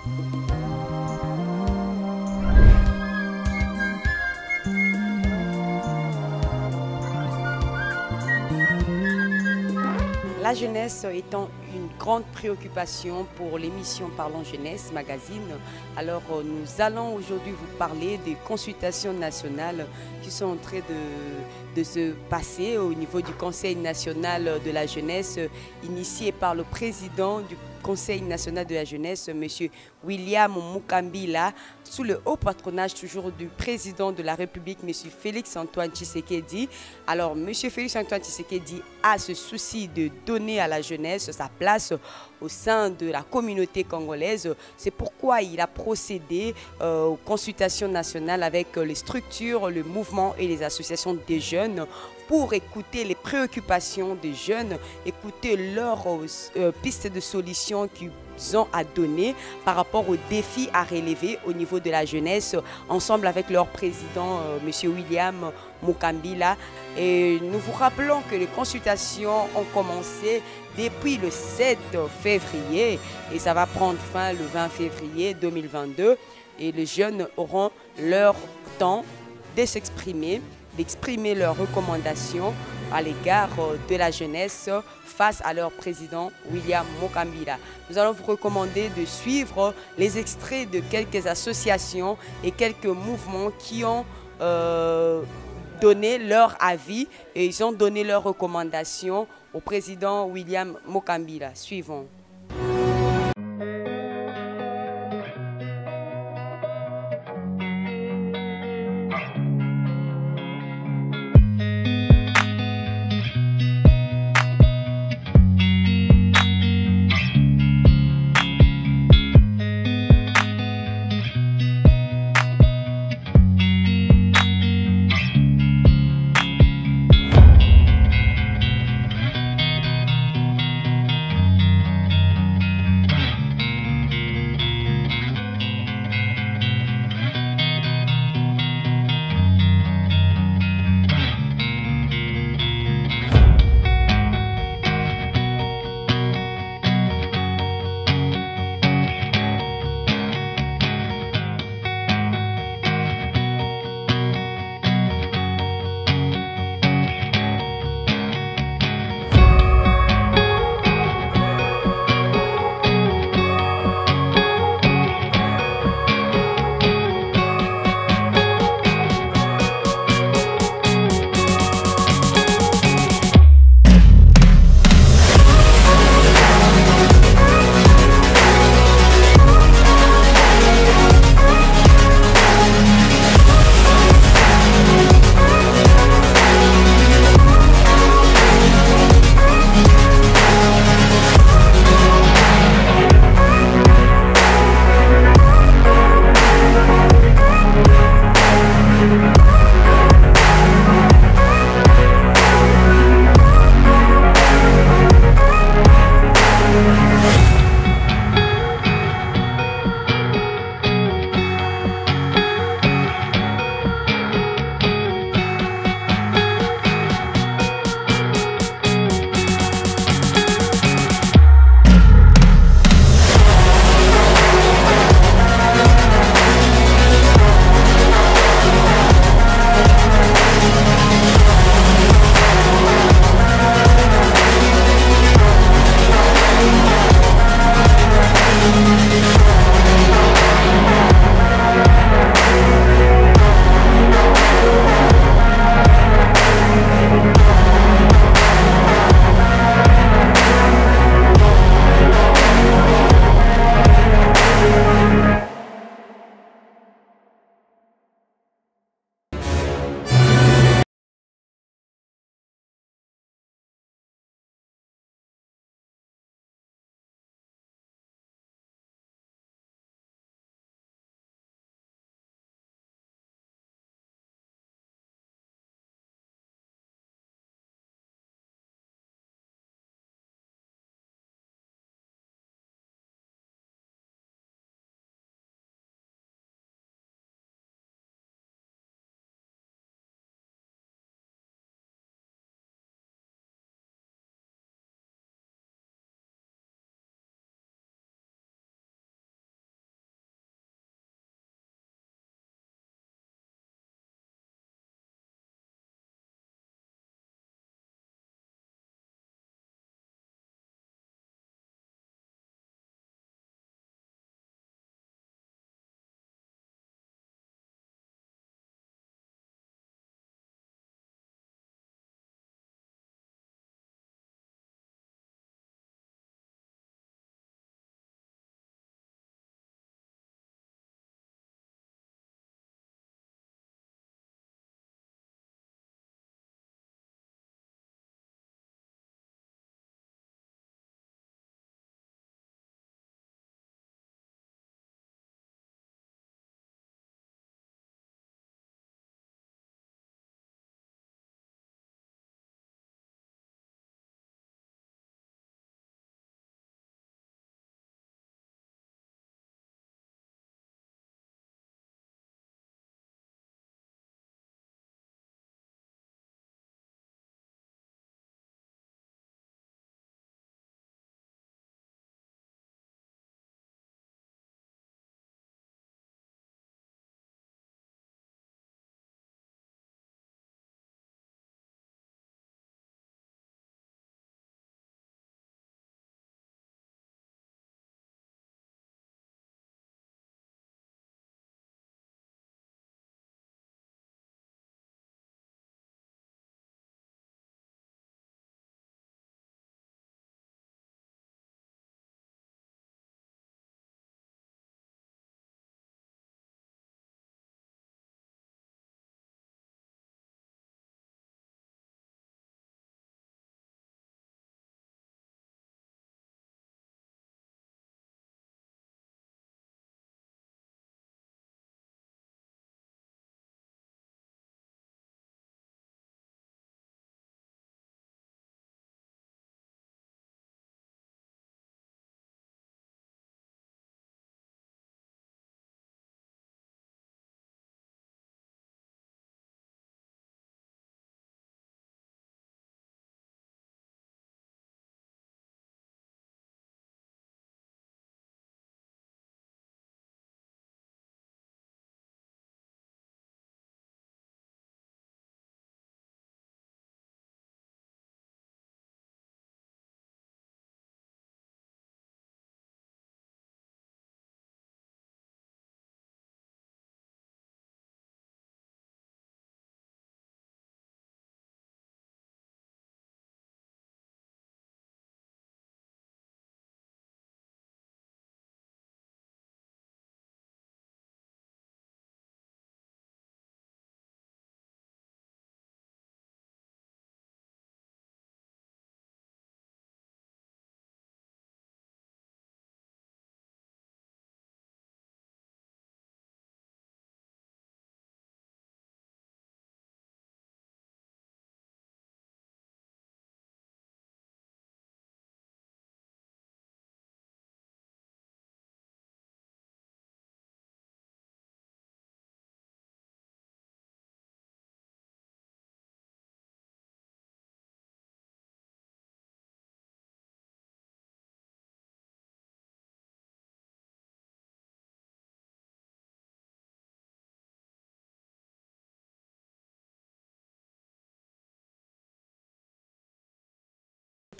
La jeunesse étant une grande préoccupation pour l'émission Parlons Jeunesse Magazine, alors nous allons aujourd'hui vous parler des consultations nationales qui sont en train de se passer au niveau du Conseil national de la jeunesse, initié par le président du Conseil national de la jeunesse, M. William Mukambila, sous le haut patronage toujours du président de la République, M. Félix-Antoine Tshisekedi. Alors, M. Félix-Antoine Tshisekedi a ce souci de donner à la jeunesse sa place au sein de la communauté congolaise. C'est pourquoi il a procédé aux consultations nationales avec les structures, le mouvement et les associations des jeunes pour écouter les préoccupations des jeunes, écouter leurs pistes de solutions qu'ils ont à donner par rapport aux défis à relever au niveau de la jeunesse, ensemble avec leur président, M. William Mukambila. Et nous vous rappelons que les consultations ont commencé depuis le 7 février et ça va prendre fin le 20 février 2022. Et les jeunes auront leur temps de s'exprimer, d'exprimer leurs recommandations à l'égard de la jeunesse face à leur président William Mukambila. Nous allons vous recommander de suivre les extraits de quelques associations et quelques mouvements qui ont donné leur avis et ils ont donné leurs recommandations au président William Mukambila. Suivons.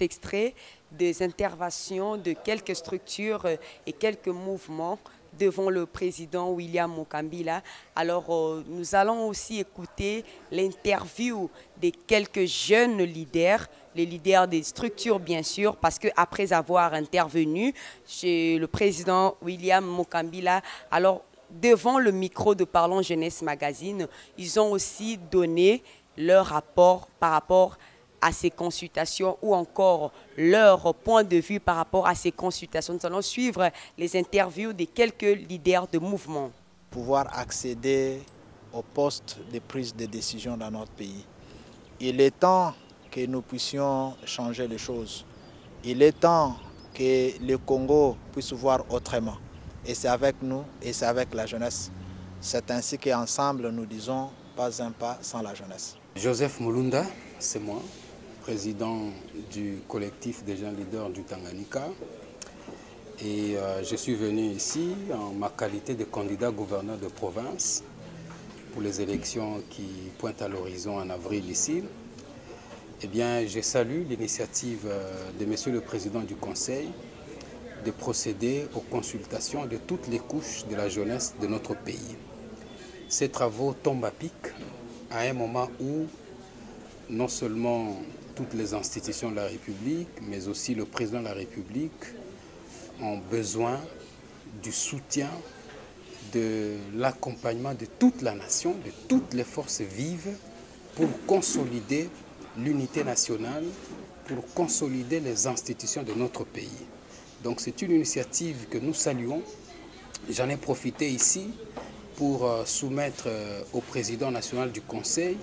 extrait des interventions de quelques structures et quelques mouvements devant le président William Mokambila. Alors, nous allons aussi écouter l'interview des quelques jeunes leaders, les leaders des structures bien sûr, parce qu'après avoir intervenu chez le président William Mokambila, alors devant le micro de Parlons Jeunesse Magazine, ils ont aussi donné leur rapport par rapport à ces consultations ou encore leur point de vue par rapport à ces consultations. Nous allons suivre les interviews de quelques leaders de mouvement. Pouvoir accéder au poste de prise de décision dans notre pays. Il est temps que nous puissions changer les choses. Il est temps que le Congo puisse voir autrement. Et c'est avec nous et c'est avec la jeunesse. C'est ainsi qu'ensemble nous disons pas un pas sans la jeunesse. Joseph Mulunda, c'est moi, président du collectif des jeunes leaders du Tanganyika. Et je suis venu ici en ma qualité de candidat gouverneur de province pour les élections qui pointent à l'horizon en avril ici. Eh bien, je salue l'initiative de Monsieur le Président du Conseil de procéder aux consultations de toutes les couches de la jeunesse de notre pays. Ces travaux tombent à pic à un moment où non seulement toutes les institutions de la République, mais aussi le président de la République ont besoin du soutien, de l'accompagnement de toute la nation, de toutes les forces vives pour consolider l'unité nationale, pour consolider les institutions de notre pays. Donc c'est une initiative que nous saluons. J'en ai profité ici pour soumettre au président national du Conseil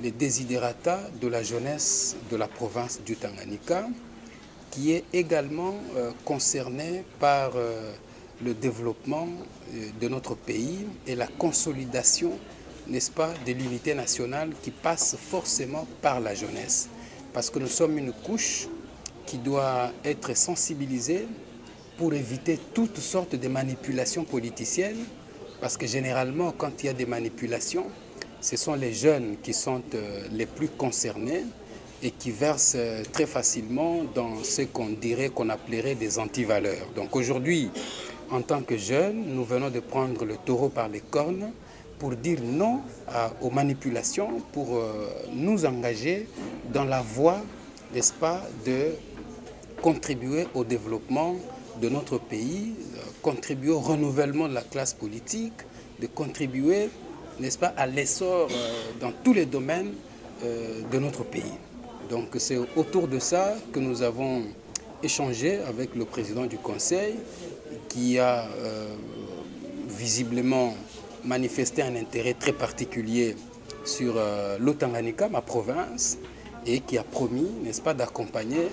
les desiderata de la jeunesse de la province du Tanganyika, qui est également concernée par le développement de notre pays et la consolidation, n'est-ce pas, de l'unité nationale qui passe forcément par la jeunesse. Parce que nous sommes une couche qui doit être sensibilisée pour éviter toutes sortes de manipulations politiciennes, parce que généralement, quand il y a des manipulations, ce sont les jeunes qui sont les plus concernés et qui versent très facilement dans ce qu'on appellerait des antivaleurs. Donc aujourd'hui, en tant que jeunes, nous venons de prendre le taureau par les cornes pour dire non aux manipulations, pour nous engager dans la voie, n'est-ce pas, de contribuer au développement de notre pays, contribuer au renouvellement de la classe politique, de contribuer, n'est-ce pas, à l'essor dans tous les domaines de notre pays. Donc c'est autour de ça que nous avons échangé avec le président du Conseil, qui a visiblement manifesté un intérêt très particulier sur le Tanganyika, ma province, et qui a promis, n'est-ce pas, d'accompagner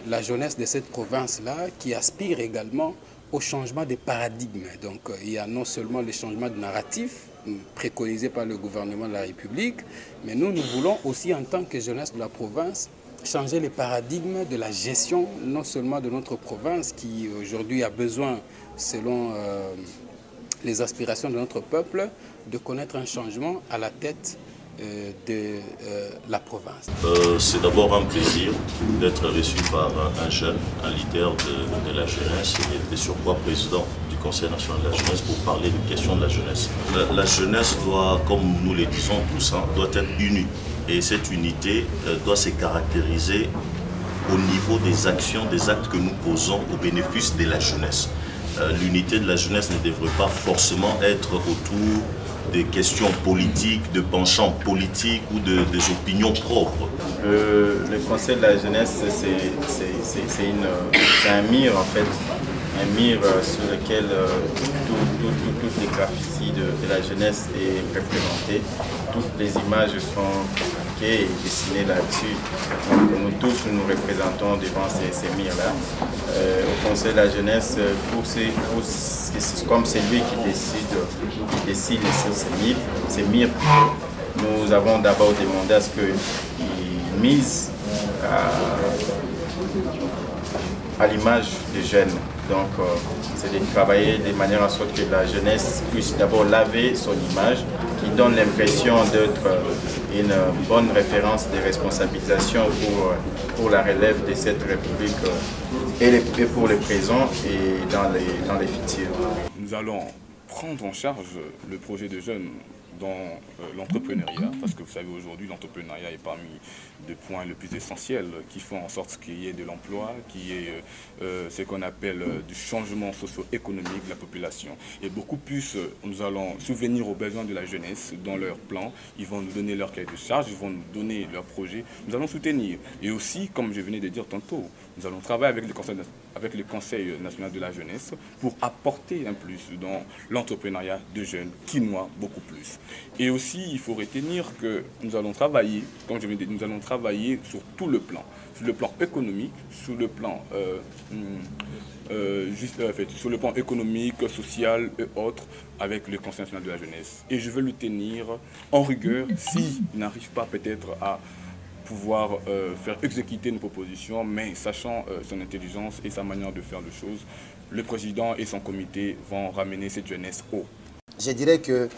la jeunesse de cette province-là, qui aspire également au changement des paradigmes. Donc il y a non seulement le changement de narratif préconisé par le gouvernement de la République, mais nous voulons aussi, en tant que jeunesse de la province, changer les paradigmes de la gestion, non seulement de notre province, qui aujourd'hui a besoin, selon les aspirations de notre peuple, de connaître un changement à la tête de la province. C'est d'abord un plaisir d'être reçu par un jeune, un leader de la jeunesse et de surcroît président du Conseil national de la jeunesse pour parler de questions de la jeunesse. La jeunesse doit, comme nous le disons tous, doit être unie. Et cette unité doit se caractériser au niveau des actions, des actes que nous posons au bénéfice de la jeunesse. L'unité de la jeunesse ne devrait pas forcément être autour des questions politiques, de penchants politiques ou des opinions propres. Le Conseil de la jeunesse, c'est un mur en fait, un mur sur lequel toutes les graffitis de la jeunesse est représentée. Toutes les images sont marquées et dessinées là-dessus. Donc nous tous nous représentons devant ces murs-là. Au Conseil de la jeunesse, comme c'est lui qui décide ces murs, nous avons d'abord demandé à ce qu'il mise à l'image des jeunes. Donc c'est de travailler de manière à sorte que la jeunesse puisse d'abord laver son image qui donne l'impression d'être une bonne référence de responsabilisation pour la relève de cette République et pour le présent et dans les futurs. Nous allons prendre en charge le projet de jeunes dans l'entrepreneuriat, parce que vous savez aujourd'hui l'entrepreneuriat est parmi les points les plus essentiels qui font en sorte qu'il y ait de l'emploi, qu'il y ait ce qu'on appelle du changement socio-économique de la population. Et beaucoup plus, nous allons subvenir aux besoins de la jeunesse dans leurs plans, ils vont nous donner leur cahier de charge, ils vont nous donner leurs projets, nous allons soutenir. Et aussi, comme je venais de dire tantôt, nous allons travailler avec le Conseil national de la jeunesse pour apporter un plus dans l'entrepreneuriat de jeunes quinois beaucoup plus. Et aussi, il faut retenir que nous allons travailler, comme je viens de dire, nous allons travailler sur tout le plan économique, sur le plan économique, social et autres, avec le Conseil national de la jeunesse. Et je veux le tenir en rigueur s'il n'arrive pas peut-être à pouvoir faire exécuter une proposition, mais sachant son intelligence et sa manière de faire les choses, le président et son comité vont ramener cette jeunesse haut. Je dirais que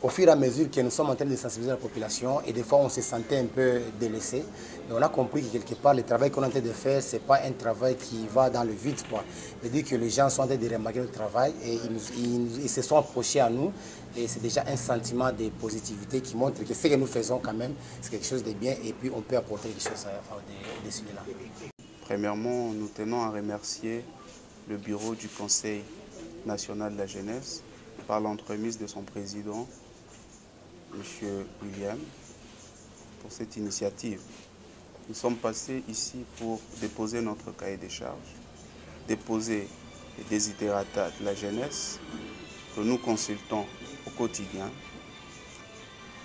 au fur et à mesure que nous sommes en train de sensibiliser la population, et des fois on se sentait un peu délaissé, mais on a compris que quelque part le travail qu'on est en train de faire, ce n'est pas un travail qui va dans le vide. C'est-à-dire que les gens sont en train de remarquer le travail et ils se sont approchés à nous. Et c'est déjà un sentiment de positivité qui montre que ce que nous faisons quand même, c'est quelque chose de bien et puis on peut apporter quelque chose au-dessus de là. Premièrement, nous tenons à remercier le bureau du Conseil national de la jeunesse par l'entremise de son président, M. William, pour cette initiative. Nous sommes passés ici pour déposer notre cahier des charges, déposer les desiderata de la jeunesse que nous consultons au quotidien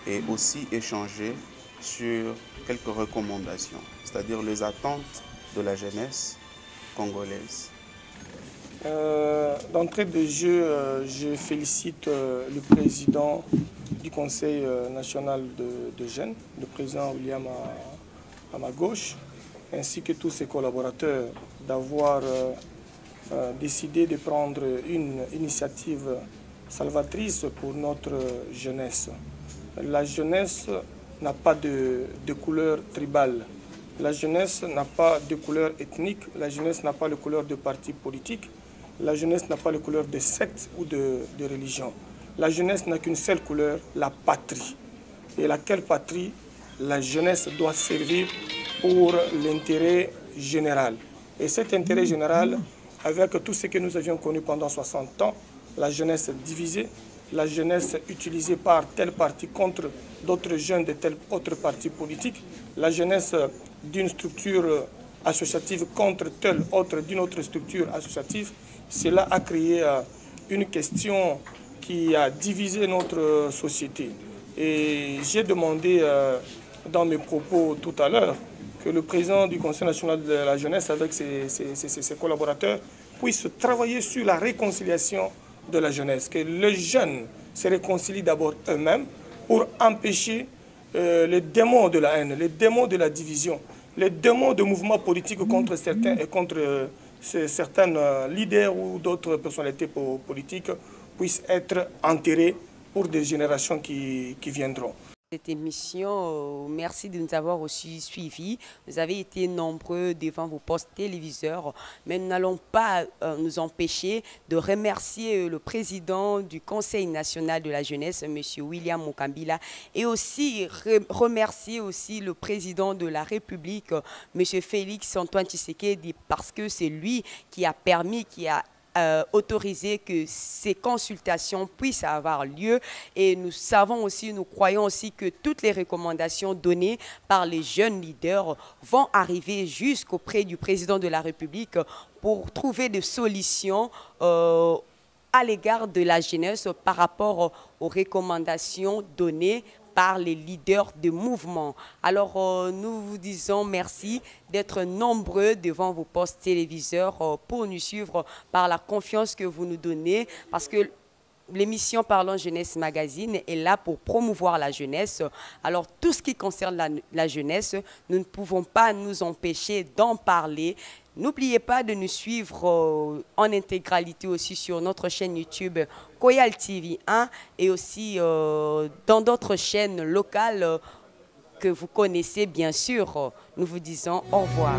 et aussi échanger sur quelques recommandations, c'est-à-dire les attentes de la jeunesse congolaise. D'entrée de jeu, je félicite le président du Conseil national de jeunes, le président William à ma gauche, ainsi que tous ses collaborateurs d'avoir décidé de prendre une initiative salvatrice pour notre jeunesse. La jeunesse n'a pas de couleur tribale. La jeunesse n'a pas de couleur ethnique. La jeunesse n'a pas de couleur de parti politique. La jeunesse n'a pas de couleur de secte ou de religion. La jeunesse n'a qu'une seule couleur, la patrie. Et laquelle patrie? La jeunesse doit servir pour l'intérêt général. Et cet intérêt général, avec tout ce que nous avions connu pendant 60 ans, la jeunesse divisée, la jeunesse utilisée par tel parti contre d'autres jeunes de tel autre parti politique, la jeunesse d'une structure associative contre telle autre d'une autre structure associative, cela a créé une question qui a divisé notre société. Et j'ai demandé dans mes propos tout à l'heure que le président du Conseil national de la jeunesse avec ses collaborateurs puisse travailler sur la réconciliation de la jeunesse, que les jeunes se réconcilient d'abord eux-mêmes pour empêcher les démons de la haine, les démons de la division, les démons de mouvements politiques contre certains et contre certains leaders ou d'autres personnalités politiques puissent être enterrés pour des générations qui viendront. Cette émission, merci de nous avoir aussi suivis. Vous avez été nombreux devant vos postes téléviseurs, mais nous n'allons pas nous empêcher de remercier le président du Conseil national de la jeunesse, M. William Mokambila, et aussi remercier aussi le président de la République, M. Félix Antoine Tshisekedi, parce que c'est lui qui a permis, qui a autoriser que ces consultations puissent avoir lieu, et nous savons aussi, nous croyons aussi que toutes les recommandations données par les jeunes leaders vont arriver jusqu'auprès du président de la République pour trouver des solutions à l'égard de la jeunesse par rapport aux recommandations données par les leaders de mouvement. Alors, nous vous disons merci d'être nombreux devant vos postes téléviseurs pour nous suivre par la confiance que vous nous donnez, parce que l'émission Parlons Jeunesse Magazine est là pour promouvoir la jeunesse. Alors, tout ce qui concerne la jeunesse, nous ne pouvons pas nous empêcher d'en parler. N'oubliez pas de nous suivre en intégralité aussi sur notre chaîne YouTube Koyal TV 1 et aussi dans d'autres chaînes locales que vous connaissez bien sûr. Nous vous disons au revoir.